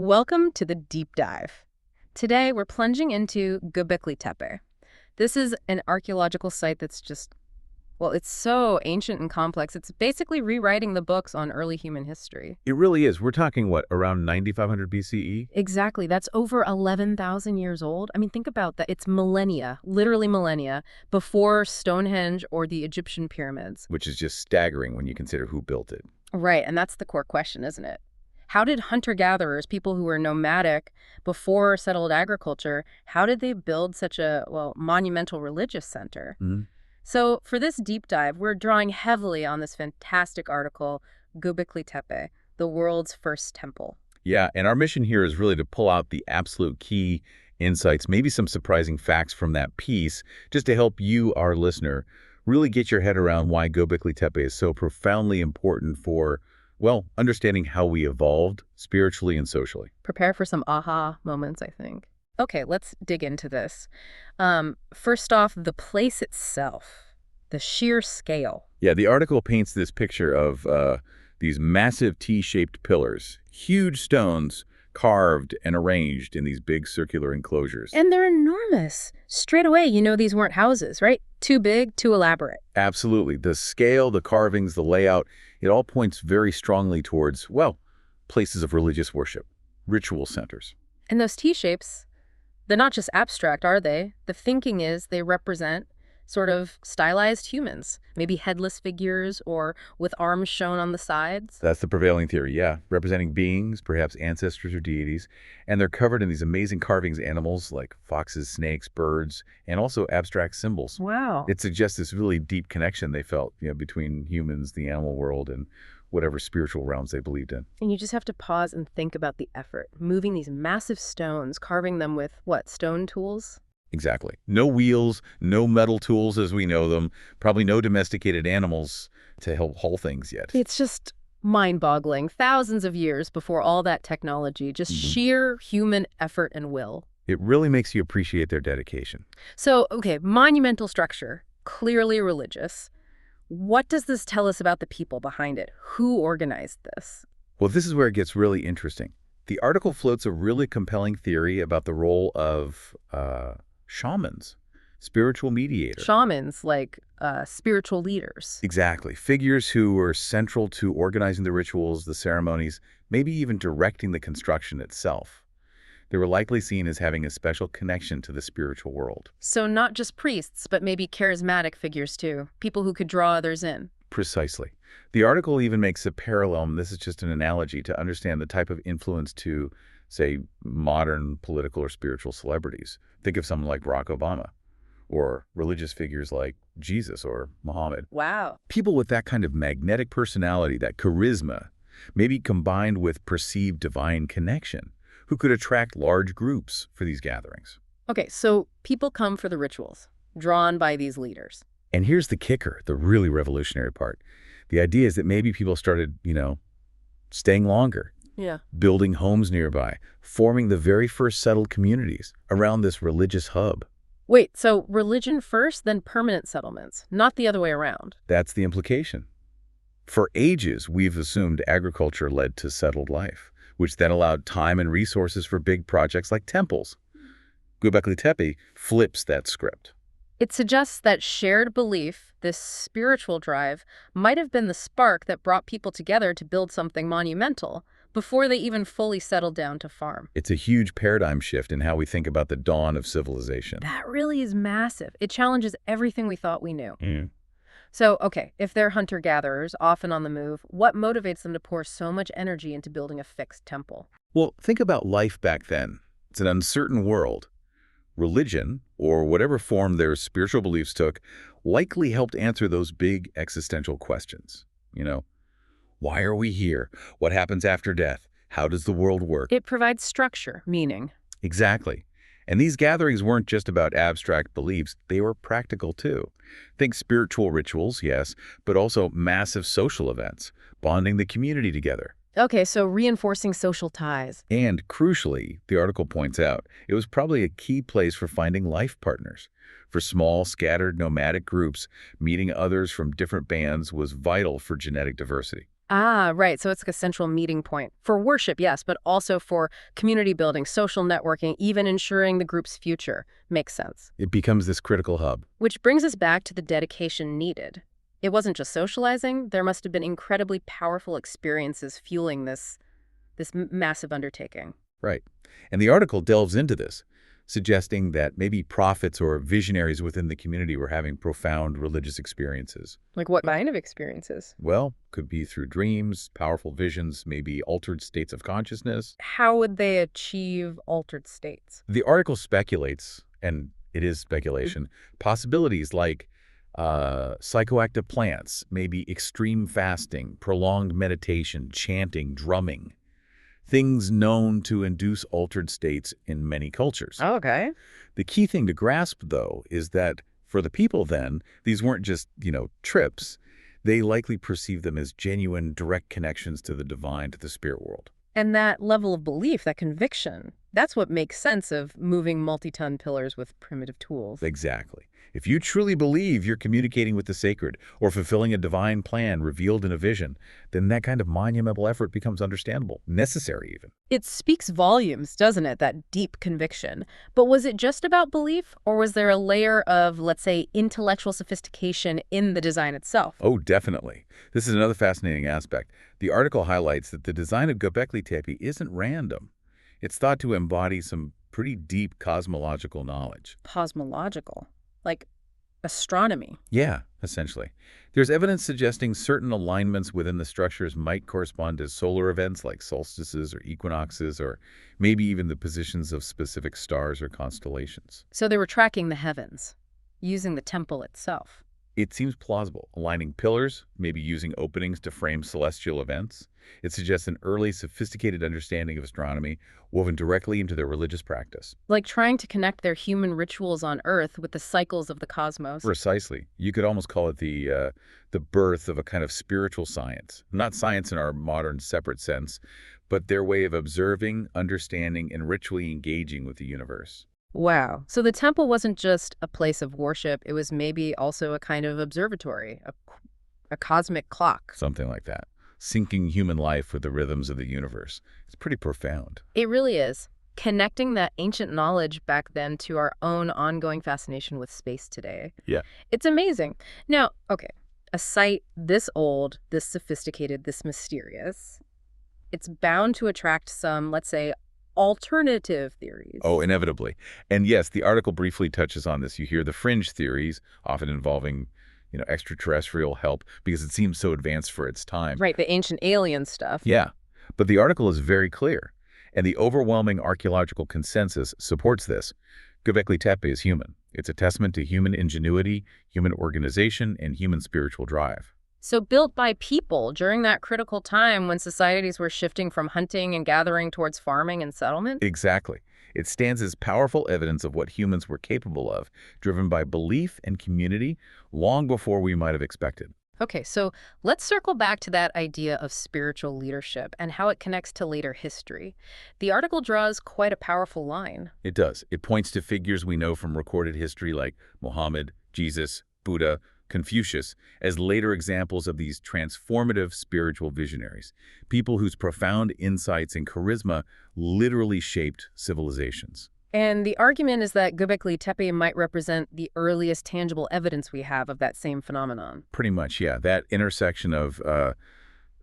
Welcome to the deep dive. Today, we're plunging into Göbekli Tepe. This is an archaeological site that's it's so ancient and complex. It's basically rewriting the books on early human history. It really is. We're talking, what, around 9,500 BCE? Exactly. That's over 11,000 years old. I mean, think about that. It's millennia, literally millennia, before Stonehenge or the Egyptian pyramids. Which is just staggering when you consider who built it. Right, and that's the core question, isn't it? How did hunter-gatherers, people who were nomadic before settled agriculture, how did they build such a, monumental religious center? So for this deep dive, we're drawing heavily on this fantastic article, Göbekli Tepe, the world's first temple. Yeah, and our mission here is really to pull out the absolute key insights, maybe some surprising facts from that piece, just to help you, our listener, really get your head around why Göbekli Tepe is so profoundly important for, understanding how we evolved spiritually and socially. Prepare for some aha moments, I think. Okay, let's dig into this. First off, the place itself, the sheer scale. Yeah, the article paints this picture of these massive T-shaped pillars, huge stones carved and arranged in these big circular enclosures. And they're enormous. Straight away, you know these weren't houses, right? Too big, too elaborate. Absolutely. The scale, the carvings, the layout, it all points very strongly towards, places of religious worship, ritual centers. And those T-shapes, they're not just abstract, are they? The thinking is they represent sort of stylized humans, maybe headless figures or with arms shown on the sides. That's the prevailing theory, yeah. Representing beings, perhaps ancestors or deities. And they're covered in these amazing carvings, animals like foxes, snakes, birds, and also abstract symbols. Wow. It suggests this really deep connection they felt, between humans, the animal world, and whatever spiritual realms they believed in. And you just have to pause and think about the effort. Moving these massive stones, carving them with, stone tools? Exactly. No wheels, no metal tools as we know them, probably no domesticated animals to help haul things yet. It's just mind-boggling. Thousands of years before all that technology, just sheer human effort and will. It really makes you appreciate their dedication. So, okay, monumental structure, clearly religious. What does this tell us about the people behind it? Who organized this? Well, this is where it gets really interesting. The article floats a really compelling theory about the role of shamans, spiritual mediators. Shamans, like spiritual leaders. Exactly. Figures who were central to organizing the rituals, the ceremonies, maybe even directing the construction itself. They were likely seen as having a special connection to the spiritual world. So not just priests, but maybe charismatic figures too, people who could draw others in. Precisely. The article even makes a parallel, and this is just an analogy, to understand the type of influence to, say, modern political or spiritual celebrities. Think of someone like Barack Obama, or religious figures like Jesus or Muhammad. Wow. People with that kind of magnetic personality, that charisma, maybe combined with perceived divine connection, who could attract large groups for these gatherings. Okay, so people come for the rituals, drawn by these leaders. And here's the kicker, the really revolutionary part. The idea is that maybe people started, staying longer. Yeah. Building homes nearby, forming the very first settled communities around this religious hub. Wait, so religion first, then permanent settlements, not the other way around. That's the implication. For ages, we've assumed agriculture led to settled life, which then allowed time and resources for big projects like temples. Göbekli Tepe flips that script. It suggests that shared belief, this spiritual drive, might have been the spark that brought people together to build something monumental before they even fully settled down to farm. It's a huge paradigm shift in how we think about the dawn of civilization. That really is massive. It challenges everything we thought we knew. Mm. So, okay, if they're hunter-gatherers, often on the move, what motivates them to pour so much energy into building a fixed temple? Well, think about life back then. It's an uncertain world. Religion, or whatever form their spiritual beliefs took, likely helped answer those big existential questions. Why are we here? What happens after death? How does the world work? It provides structure, meaning. Exactly. And these gatherings weren't just about abstract beliefs, they were practical too. Think spiritual rituals, yes, but also massive social events, bonding the community together. Okay, so reinforcing social ties. And crucially, the article points out, it was probably a key place for finding life partners. For small, scattered, nomadic groups, meeting others from different bands was vital for genetic diversity. Ah, right. So it's like a central meeting point for worship, yes, but also for community building, social networking, even ensuring the group's future. Makes sense. It becomes this critical hub. Which brings us back to the dedication needed. It wasn't just socializing, there must have been incredibly powerful experiences fueling this massive undertaking. Right. And the article delves into this, suggesting that maybe prophets or visionaries within the community were having profound religious experiences. Like what kind of experiences? Well, could be through dreams, powerful visions, maybe altered states of consciousness. How would they achieve altered states? The article speculates, and it is speculation, possibilities like psychoactive plants, maybe extreme fasting, prolonged meditation, chanting, drumming. Things known to induce altered states in many cultures. Okay. The key thing to grasp, though, is that for the people then, these weren't just, trips. They likely perceived them as genuine, direct connections to the divine, to the spirit world. And that level of belief, that conviction, that's what makes sense of moving multi-ton pillars with primitive tools. Exactly. If you truly believe you're communicating with the sacred or fulfilling a divine plan revealed in a vision, then that kind of monumental effort becomes understandable, necessary even. It speaks volumes, doesn't it, that deep conviction? But was it just about belief, or was there a layer of, let's say, intellectual sophistication in the design itself? Oh, definitely. This is another fascinating aspect. The article highlights that the design of Göbekli Tepe isn't random. It's thought to embody some pretty deep cosmological knowledge. Cosmological, like astronomy. Yeah, essentially. There's evidence suggesting certain alignments within the structures might correspond to solar events like solstices or equinoxes, or maybe even the positions of specific stars or constellations. So they were tracking the heavens, using the temple itself. It seems plausible, aligning pillars, maybe using openings to frame celestial events. It suggests an early, sophisticated understanding of astronomy woven directly into their religious practice. Like trying to connect their human rituals on Earth with the cycles of the cosmos. Precisely. You could almost call it the birth of a kind of spiritual science. Not science in our modern separate sense, but their way of observing, understanding, and ritually engaging with the universe. Wow. So the temple wasn't just a place of worship, it was maybe also a kind of observatory, a cosmic clock. Something like that. Syncing human life with the rhythms of the universe. It's pretty profound. It really is. Connecting that ancient knowledge back then to our own ongoing fascination with space today. Yeah. It's amazing. Now, okay, a site this old, this sophisticated, this mysterious, it's bound to attract some, let's say, alternative theories. Oh, inevitably. And yes, the article briefly touches on this. You hear the fringe theories, often involving, extraterrestrial help, because it seems so advanced for its time. Right, the ancient alien stuff. Yeah, but the article is very clear, and the overwhelming archaeological consensus supports this. Göbekli Tepe is human. It's a testament to human ingenuity, human organization, and human spiritual drive. So built by people during that critical time when societies were shifting from hunting and gathering towards farming and settlement? Exactly. It stands as powerful evidence of what humans were capable of, driven by belief and community long before we might have expected. Okay, so let's circle back to that idea of spiritual leadership and how it connects to later history. The article draws quite a powerful line. It does. It points to figures we know from recorded history like Muhammad, Jesus, Buddha, Confucius as later examples of these transformative spiritual visionaries, people whose profound insights and charisma literally shaped civilizations. And the argument is that Göbekli Tepe might represent the earliest tangible evidence we have of that same phenomenon. Pretty much, yeah. That intersection of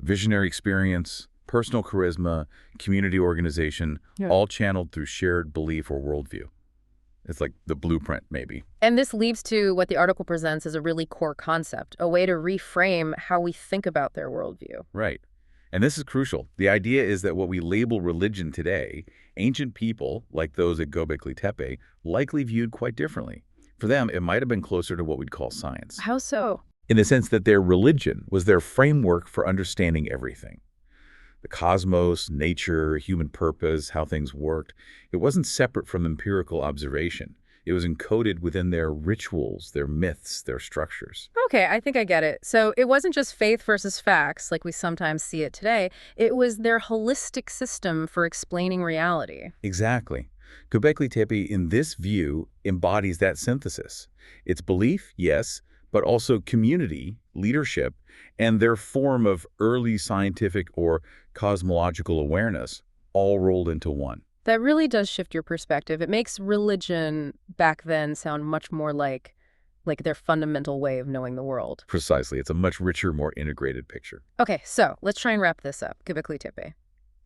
visionary experience, personal charisma, community organization, all channeled through shared belief or worldview. It's like the blueprint, maybe. And this leads to what the article presents as a really core concept, a way to reframe how we think about their worldview. Right. And this is crucial. The idea is that what we label religion today, ancient people, like those at Göbekli Tepe, likely viewed quite differently. For them, it might have been closer to what we'd call science. How so? In the sense that their religion was their framework for understanding everything. The cosmos, nature, human purpose, how things worked. It wasn't separate from empirical observation. It was encoded within their rituals, their myths, their structures. Okay, I think I get it. So it wasn't just faith versus facts, like we sometimes see it today. It was their holistic system for explaining reality. Exactly. Göbekli Tepe, in this view, embodies that synthesis. It's belief, yes, but also community, leadership, and their form of early scientific or cosmological awareness all rolled into one. That really does shift your perspective. It makes religion back then sound much more like their fundamental way of knowing the world. Precisely. It's a much richer, more integrated picture. Okay, so let's try and wrap this up. Göbekli Tepe.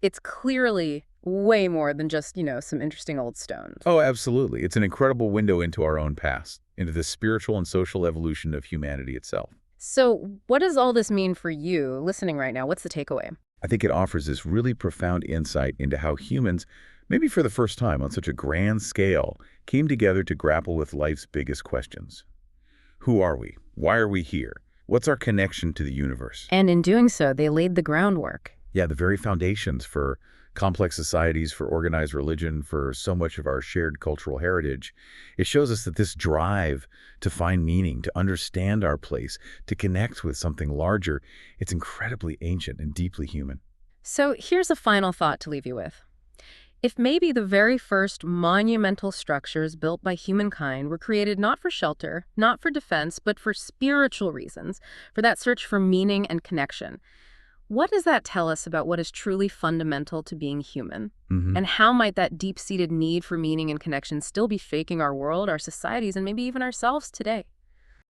It's clearly way more than just, some interesting old stones. Oh, absolutely. It's an incredible window into our own past, into the spiritual and social evolution of humanity itself. So what does all this mean for you listening right now? What's the takeaway? I think it offers this really profound insight into how humans, maybe for the first time on such a grand scale, came together to grapple with life's biggest questions. Who are we? Why are we here? What's our connection to the universe? And in doing so, they laid the groundwork. Yeah, the very foundations for complex societies, for organized religion, for so much of our shared cultural heritage. It shows us that this drive to find meaning, to understand our place, to connect with something larger, it's incredibly ancient and deeply human. So here's a final thought to leave you with. If maybe the very first monumental structures built by humankind were created not for shelter, not for defense, but for spiritual reasons, for that search for meaning and connection, what does that tell us about what is truly fundamental to being human? And how might that deep-seated need for meaning and connection still be shaping our world, our societies, and maybe even ourselves today?